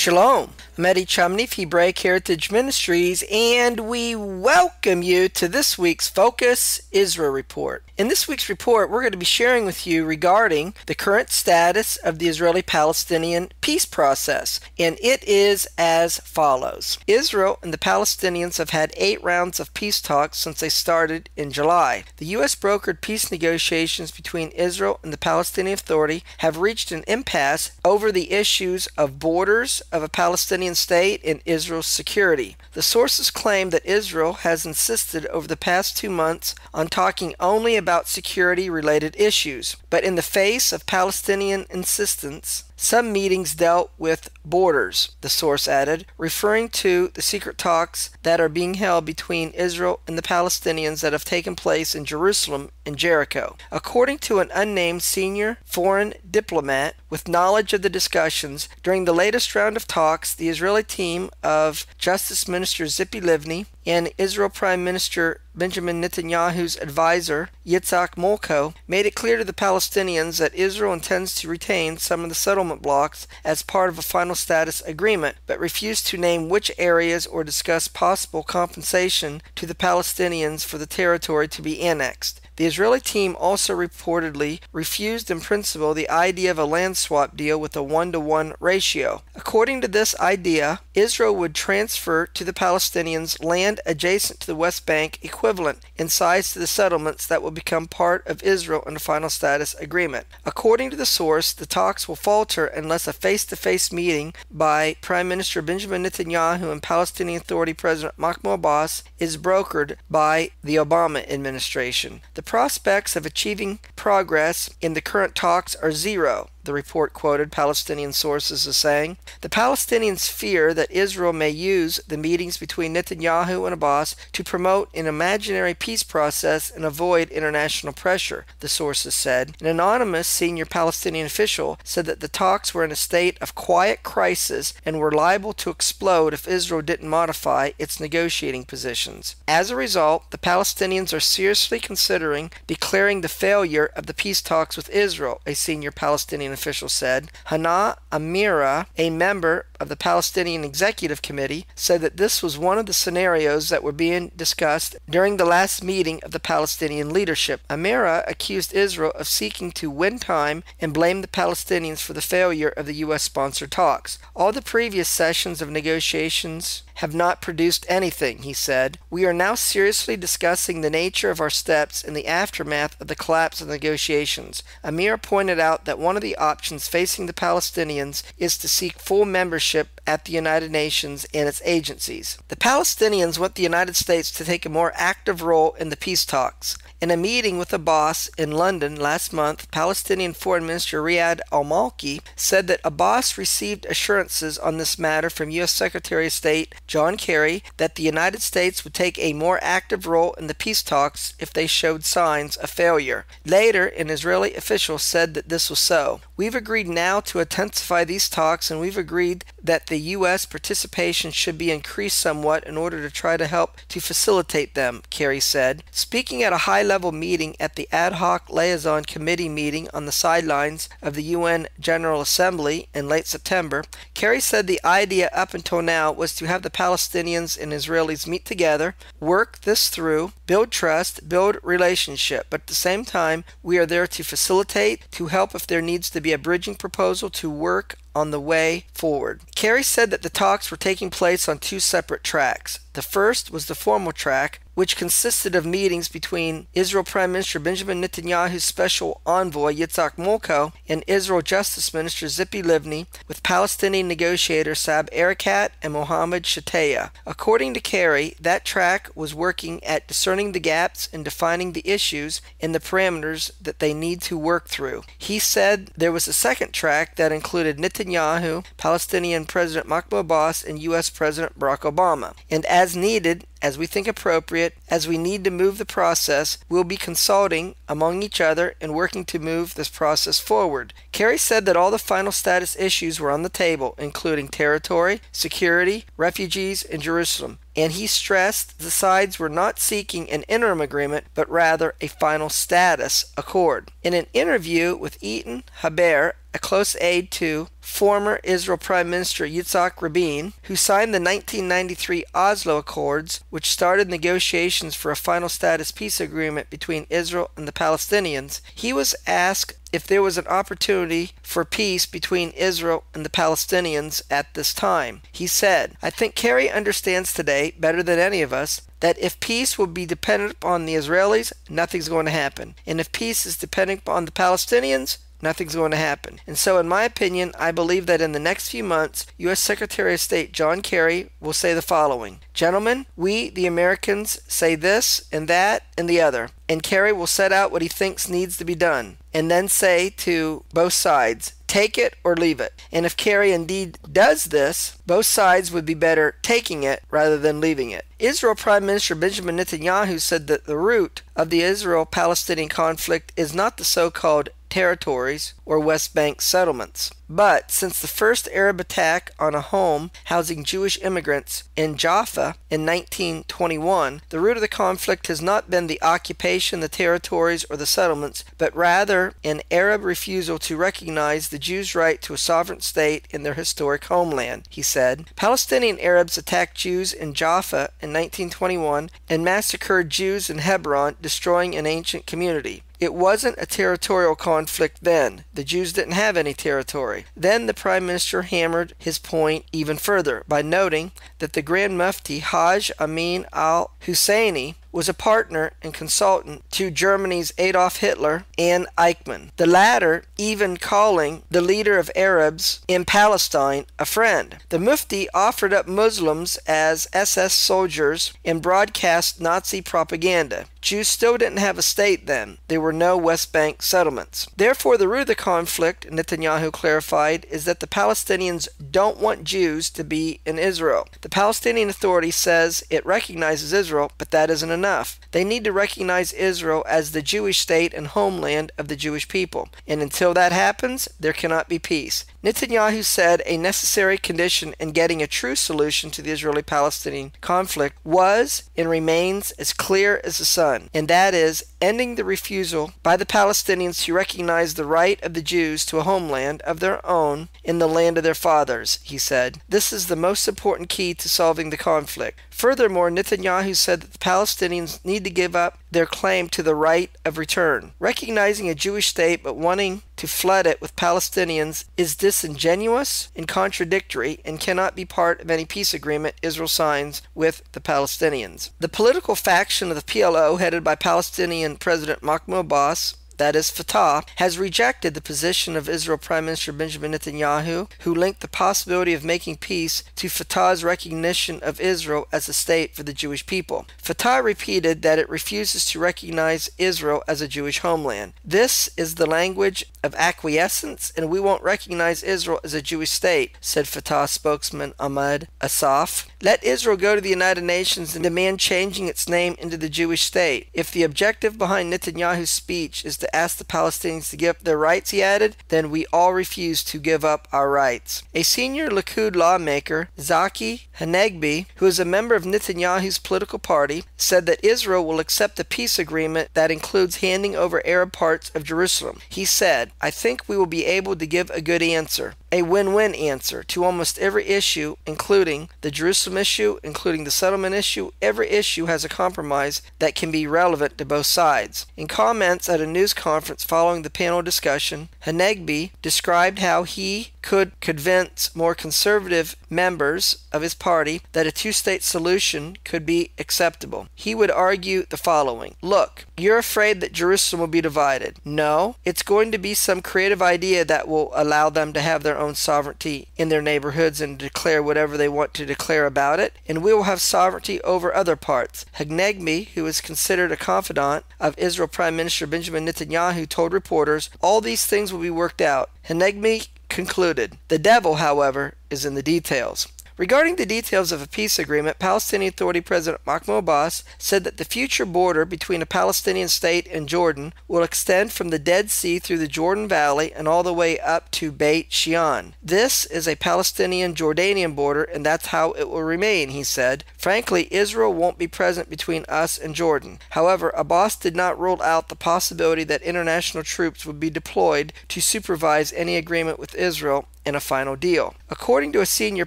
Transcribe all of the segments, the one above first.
Shalom. I'm Eddie Chumney of Hebraic Heritage Ministries, and we welcome you to this week's Focus Israel Report. In this week's report, we're going to be sharing with you regarding the current status of the Israeli-Palestinian peace process, and it is as follows. Israel and the Palestinians have had 8 rounds of peace talks since they started in July. The U.S. brokered peace negotiations between Israel and the Palestinian Authority have reached an impasse over the issues of borders of a Palestinian state and Israel's security. The sources claim that Israel has insisted over the past 2 months on talking only about security-related issues, but in the face of Palestinian insistence, some meetings dealt with borders, the source added, referring to the secret talks that are being held between Israel and the Palestinians that have taken place in Jerusalem and Jericho. According to an unnamed senior foreign diplomat with knowledge of the discussions, during the latest round of talks, the Israeli team of Justice Minister Tzipi Livni and Israel Prime Minister Benjamin Netanyahu's advisor, Yitzhak Molko, made it clear to the Palestinians that Israel intends to retain some of the settlement blocks as part of a final status agreement, but refused to name which areas or discuss possible compensation to the Palestinians for the territory to be annexed. The Israeli team also reportedly refused in principle the idea of a land swap deal with a 1-to-1 ratio. According to this idea, Israel would transfer to the Palestinians land adjacent to the West Bank equivalent in size to the settlements that will become part of Israel in the final status agreement. According to the source, the talks will falter unless a face-to-face meeting by Prime Minister Benjamin Netanyahu and Palestinian Authority President Mahmoud Abbas is brokered by the Obama administration. The prospects of achieving progress in the current talks are zero, the report quoted Palestinian sources as saying. The Palestinians fear that Israel may use the meetings between Netanyahu and Abbas to promote an imaginary peace process and avoid international pressure, the sources said. An anonymous senior Palestinian official said that the talks were in a state of quiet crisis and were liable to explode if Israel didn't modify its negotiating positions. As a result, the Palestinians are seriously considering declaring the failure of the peace talks with Israel, a senior Palestinian official said. Hana Amira, a member of the Palestinian Executive Committee, said that this was one of the scenarios that were being discussed during the last meeting of the Palestinian leadership. Amira accused Israel of seeking to win time and blamed the Palestinians for the failure of the U.S.-sponsored talks. All the previous sessions of negotiations have not produced anything, he said. We are now seriously discussing the nature of our steps in the aftermath of the collapse of the negotiations. Amir pointed out that one of the options facing the Palestinians is to seek full membership at the United Nations and its agencies. The Palestinians want the United States to take a more active role in the peace talks. In a meeting with Abbas in London last month, Palestinian Foreign Minister Riyad al-Malki said that Abbas received assurances on this matter from U.S. Secretary of State John Kerry that the United States would take a more active role in the peace talks if they showed signs of failure. Later, an Israeli official said that this was so. We've agreed now to intensify these talks, and we've agreed that the U.S. participation should be increased somewhat in order to try to help to facilitate them, Kerry said. Speaking at a high-level meeting at the Ad Hoc Liaison Committee meeting on the sidelines of the UN General Assembly in late September, Kerry said the idea up until now was to have the Palestinians and Israelis meet together, work this through, build trust, build relationship, but at the same time, we are there to facilitate, to help if there needs to be a bridging proposal, to work on the way forward. Kerry said that the talks were taking place on 2 separate tracks. The first was the formal track, which consisted of meetings between Israel Prime Minister Benjamin Netanyahu's special envoy Yitzhak Molko and Israel Justice Minister Tzipi Livni with Palestinian negotiator Saeb Erekat and Mohammed Shateya. According to Kerry, that track was working at discerning the gaps and defining the issues and the parameters that they need to work through. He said there was a second track that included Netanyahu, Palestinian President Mahmoud Abbas, and U.S. President Barack Obama. And as needed, as we think appropriate, as we need to move the process, we'll be consulting among each other and working to move this process forward. Kerry said that all the final status issues were on the table, including territory, security, refugees, and Jerusalem. And he stressed the sides were not seeking an interim agreement, but rather a final status accord. In an interview with Eaton Haber, a close aide to former Israel Prime Minister Yitzhak Rabin, who signed the 1993 Oslo Accords, which started negotiations for a final status peace agreement between Israel and the Palestinians, he was asked if there was an opportunity for peace between Israel and the Palestinians at this time. He said, "I think Kerry understands today, better than any of us, that if peace will be dependent upon the Israelis, nothing's going to happen. And if peace is dependent upon the Palestinians, nothing's going to happen. And so, in my opinion, I believe that in the next few months, U.S. Secretary of State John Kerry will say the following: Gentlemen, we, the Americans, say this and that and the other. And Kerry will set out what he thinks needs to be done, and then say to both sides, take it or leave it. And if Kerry indeed does this, both sides would be better taking it rather than leaving it." Israel Prime Minister Benjamin Netanyahu said that the root of the Israel-Palestinian conflict is not the so-called territories or West Bank settlements, but since the first Arab attack on a home housing Jewish immigrants in Jaffa in 1921, the root of the conflict has not been the occupation, the territories, or the settlements, but rather an Arab refusal to recognize the Jews' right to a sovereign state in their historic homeland, he said. Palestinian Arabs attacked Jews in Jaffa in 1921 and massacred Jews in Hebron, destroying an ancient community. It wasn't a territorial conflict then. The Jews didn't have any territory. Then the Prime Minister hammered his point even further by noting that the Grand Mufti Hajj Amin al-Husseini was a partner and consultant to Germany's Adolf Hitler and Eichmann, the latter even calling the leader of Arabs in Palestine a friend. The Mufti offered up Muslims as SS soldiers and broadcast Nazi propaganda. Jews still didn't have a state then. There were no West Bank settlements. Therefore, the root of the conflict, Netanyahu clarified, is that the Palestinians don't want Jews to be in Israel. The Palestinian Authority says it recognizes Israel, but that isn't enough. They need to recognize Israel as the Jewish state and homeland of the Jewish people. And until that happens, there cannot be peace. Netanyahu said a necessary condition in getting a true solution to the Israeli-Palestinian conflict was and remains as clear as the sun, and that is ending the refusal by the Palestinians to recognize the right of the Jews to a homeland of their own in the land of their fathers, he said. This is the most important key to solving the conflict. Furthermore, Netanyahu said that the Palestinians need to give up their claim to the right of return. Recognizing a Jewish state but wanting to flood it with Palestinians is disingenuous and contradictory and cannot be part of any peace agreement Israel signs with the Palestinians. The political faction of the PLO, headed by Palestinian President Mahmoud Abbas, that is Fatah, has rejected the position of Israel Prime Minister Benjamin Netanyahu, who linked the possibility of making peace to Fatah's recognition of Israel as a state for the Jewish people. Fatah repeated that it refuses to recognize Israel as a Jewish homeland. This is the language of acquiescence, and we won't recognize Israel as a Jewish state, said Fatah spokesman Ahmad Asaf. Let Israel go to the United Nations and demand changing its name into the Jewish state. If the objective behind Netanyahu's speech is to ask the Palestinians to give up their rights, he added, then we all refuse to give up our rights. A senior Likud lawmaker, Zaki Hanegbi, who is a member of Netanyahu's political party, said that Israel will accept a peace agreement that includes handing over Arab parts of Jerusalem. He said, I think we will be able to give a good answer, a win-win answer to almost every issue, including the Jerusalem issue, including the settlement issue. Every issue has a compromise that can be relevant to both sides. In comments at a news conference following the panel discussion, Hanegbi described how he could convince more conservative members of his party that a two-state solution could be acceptable. He would argue the following: look, you're afraid that Jerusalem will be divided. No, it's going to be some creative idea that will allow them to have their own sovereignty in their neighborhoods and declare whatever they want to declare about it, and we will have sovereignty over other parts. Hanegbi, who is considered a confidant of Israel Prime Minister Benjamin Netanyahu, told reporters all these things will be worked out. Hanegbi concluded, the devil, however, is in the details. Regarding the details of a peace agreement, Palestinian Authority President Mahmoud Abbas said that the future border between a Palestinian state and Jordan will extend from the Dead Sea through the Jordan Valley and all the way up to Beit Shean. This is a Palestinian-Jordanian border, and that's how it will remain, he said. Frankly, Israel won't be present between us and Jordan. However, Abbas did not rule out the possibility that international troops would be deployed to supervise any agreement with Israel in a final deal. According to a senior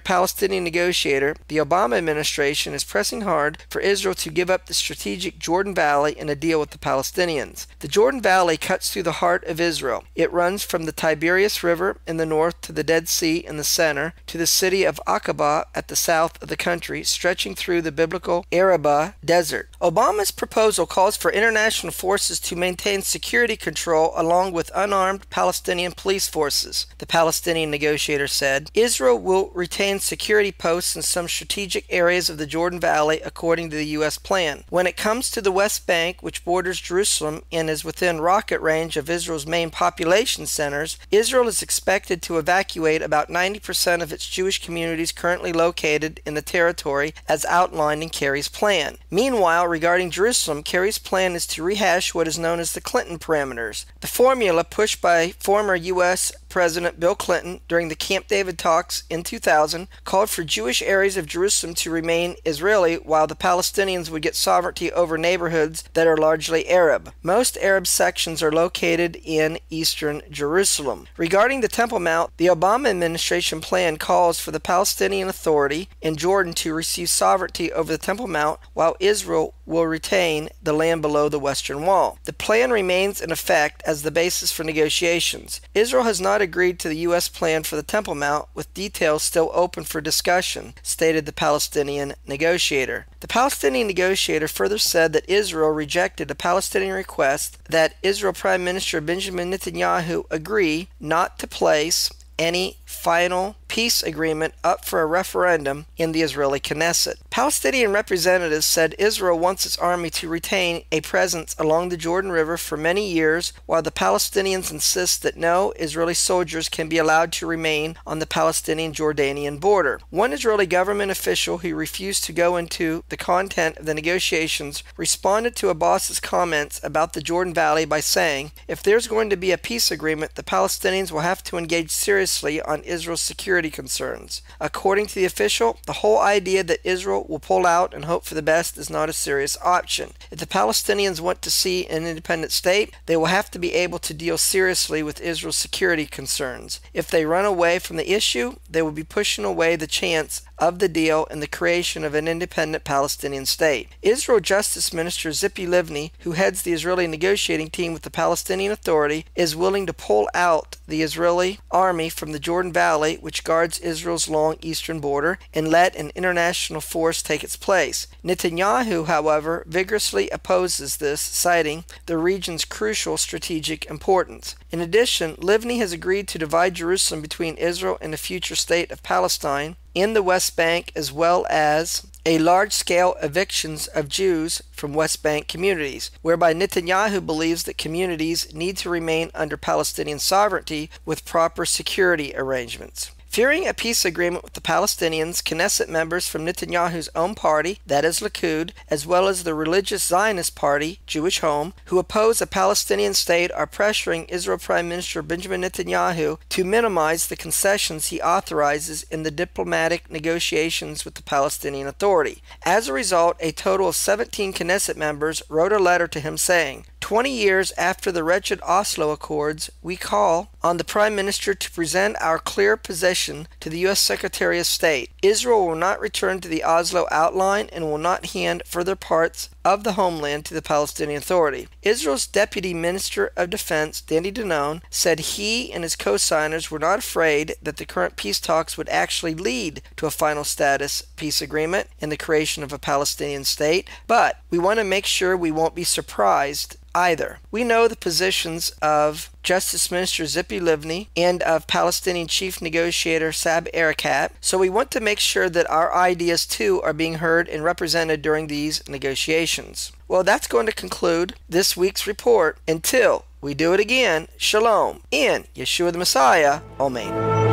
Palestinian negotiator, the Obama administration is pressing hard for Israel to give up the strategic Jordan Valley in a deal with the Palestinians. The Jordan Valley cuts through the heart of Israel. It runs from the Tiberias River in the north to the Dead Sea in the center to the city of Aqaba at the south of the country, stretching through the biblical Arabah Desert. Obama's proposal calls for international forces to maintain security control along with unarmed Palestinian police forces. The Palestinian negotiator said, Israel will retain security posts in some strategic areas of the Jordan Valley according to the U.S. plan. When it comes to the West Bank, which borders Jerusalem and is within rocket range of Israel's main population centers, Israel is expected to evacuate about 90% of its Jewish communities currently located in the territory as outlined in Kerry's plan. Meanwhile, regarding Jerusalem, Kerry's plan is to rehash what is known as the Clinton parameters. The formula pushed by former U.S. President Bill Clinton during the Camp David talks in 2000 called for Jewish areas of Jerusalem to remain Israeli while the Palestinians would get sovereignty over neighborhoods that are largely Arab. Most Arab sections are located in eastern Jerusalem. Regarding the Temple Mount, the Obama administration plan calls for the Palestinian Authority in Jordan to receive sovereignty over the Temple Mount while Israel will retain the land below the Western Wall. The plan remains in effect as the basis for negotiations. Israel has not agreed to the U.S. plan for the Temple Mount, with details still open for discussion, stated the Palestinian negotiator. The Palestinian negotiator further said that Israel rejected a Palestinian request that Israel Prime Minister Benjamin Netanyahu agree not to place any final peace agreement up for a referendum in the Israeli Knesset. Palestinian representatives said Israel wants its army to retain a presence along the Jordan River for many years, while the Palestinians insist that no Israeli soldiers can be allowed to remain on the Palestinian-Jordanian border. One Israeli government official who refused to go into the content of the negotiations responded to Abbas's comments about the Jordan Valley by saying, if there's going to be a peace agreement, the Palestinians will have to engage seriously on Israel's security concerns. According to the official, the whole idea that Israel will pull out and hope for the best is not a serious option. If the Palestinians want to see an independent state, they will have to be able to deal seriously with Israel's security concerns. If they run away from the issue, they will be pushing away the chance of the deal and the creation of an independent Palestinian state. Israel Justice Minister Tzipi Livni, who heads the Israeli negotiating team with the Palestinian Authority, is willing to pull out the Israeli army from the Jordan Valley, which guards Israel's long eastern border, and let an international force take its place. Netanyahu, however, vigorously opposes this, citing the region's crucial strategic importance. In addition, Livni has agreed to divide Jerusalem between Israel and the future state of Palestine in the West Bank, as well as a large-scale evictions of Jews from West Bank communities, whereby Netanyahu believes that communities need to remain under Palestinian sovereignty with proper security arrangements. Fearing a peace agreement with the Palestinians, Knesset members from Netanyahu's own party, that is Likud, as well as the religious Zionist party, Jewish Home, who oppose a Palestinian state, are pressuring Israel Prime Minister Benjamin Netanyahu to minimize the concessions he authorizes in the diplomatic negotiations with the Palestinian Authority. As a result, a total of 17 Knesset members wrote a letter to him saying, 20 years after the wretched Oslo Accords, we call on the Prime Minister to present our clear position to the U.S. Secretary of State. Israel will not return to the Oslo outline and will not hand further parts of the homeland to the Palestinian Authority. Israel's Deputy Minister of Defense, Danny Danon, said he and his co-signers were not afraid that the current peace talks would actually lead to a final status peace agreement and the creation of a Palestinian state, but we want to make sure we won't be surprised either. We know the positions of Justice Minister Tzipi Livni and of Palestinian Chief Negotiator Saeb Erekat, so we want to make sure that our ideas too are being heard and represented during these negotiations. Well, that's going to conclude this week's report. Until we do it again, Shalom in Yeshua the Messiah. Amen.